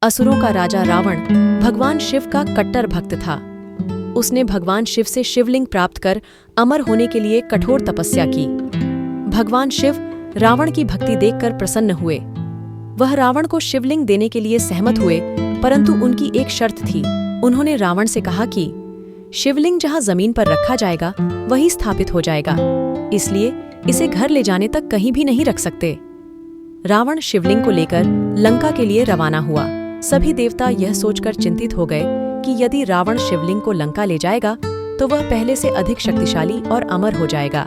असुरों का राजा रावण भगवान शिव का कट्टर भक्त था। उसने भगवान शिव से शिवलिंग प्राप्त कर अमर होने के लिए कठोर तपस्या की। भगवान शिव रावण की भक्ति देखकर प्रसन्न हुए। वह रावण को शिवलिंग देने के लिए सहमत हुए, परंतु उनकी एक शर्त थी। उन्होंने रावण से कहा कि शिवलिंग जहां जमीन पर रखा जाएगा वही स्थापित हो जाएगा, इसलिए इसे घर ले जाने तक कहीं भी नहीं रख सकते। रावण शिवलिंग को लेकर लंका के लिए रवाना हुआ। सभी देवता यह सोचकर चिंतित हो गए कि यदि रावण शिवलिंग को लंका ले जाएगा तो वह पहले से अधिक शक्तिशाली और अमर हो जाएगा।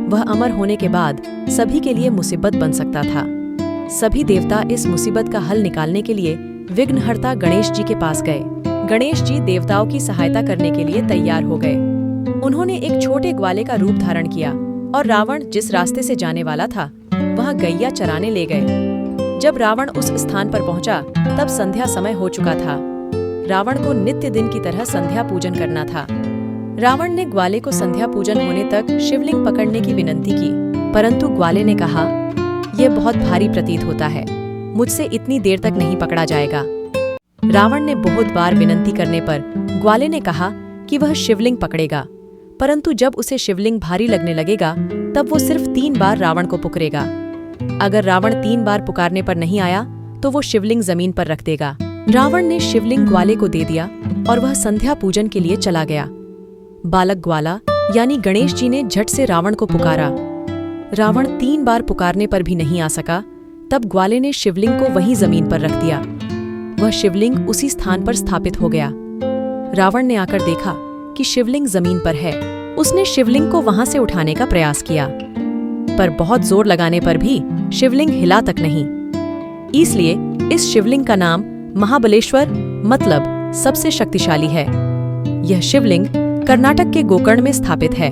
वह अमर होने के बाद सभी के लिए मुसीबत बन सकता था। सभी देवता इस मुसीबत का हल निकालने के लिए विघ्नहर्ता गणेश जी के पास गए। गणेश जी देवताओं की सहायता करने के लिए तैयार हो गए। उन्होंने एक छोटे ग्वाले का रूप धारण किया और रावण जिस रास्ते से जाने वाला था वहां गैया चराने ले गए। जब रावण उस स्थान पर पहुंचा तब संध्या समय हो चुका था। रावण को नित्य दिन की तरह संध्या पूजन करना था। रावण ने ग्वाले को संध्या पूजन होने तक शिवलिंग पकड़ने की विनती की, परंतु ग्वाले ने कहा, यह बहुत भारी प्रतीत होता है, मुझसे इतनी देर तक नहीं पकड़ा जाएगा। रावण ने बहुत बार विनती करने पर ग्वाले ने कहा कि वह शिवलिंग पकड़ेगा, परंतु जब उसे शिवलिंग भारी लगने लगेगा तब वो सिर्फ 3 बार रावण को पुकारेगा। अगर रावण 3 बार पुकारने पर नहीं आया तो वो शिवलिंग जमीन पर रख देगा। रावण ने शिवलिंग ग्वाले को दे दिया और वह संध्या पूजन के लिए चला गया। बालक ग्वाला यानी गणेश जी ने झट से रावण को पुकारा। रावण 3 बार पुकारने पर भी नहीं आ सका। तब ग्वाले ने शिवलिंग को वहीं जमीन पर रख दिया। वह शिवलिंग उसी स्थान पर स्थापित हो गया। रावण ने आकर देखा कि शिवलिंग जमीन पर है। उसने शिवलिंग को वहां से उठाने का प्रयास किया, पर बहुत जोर लगाने पर भी शिवलिंग हिला तक नहीं। इसलिए इस शिवलिंग का नाम महाबलेश्वर मतलब सबसे शक्तिशाली है। यह शिवलिंग कर्नाटक के गोकर्ण में स्थापित है।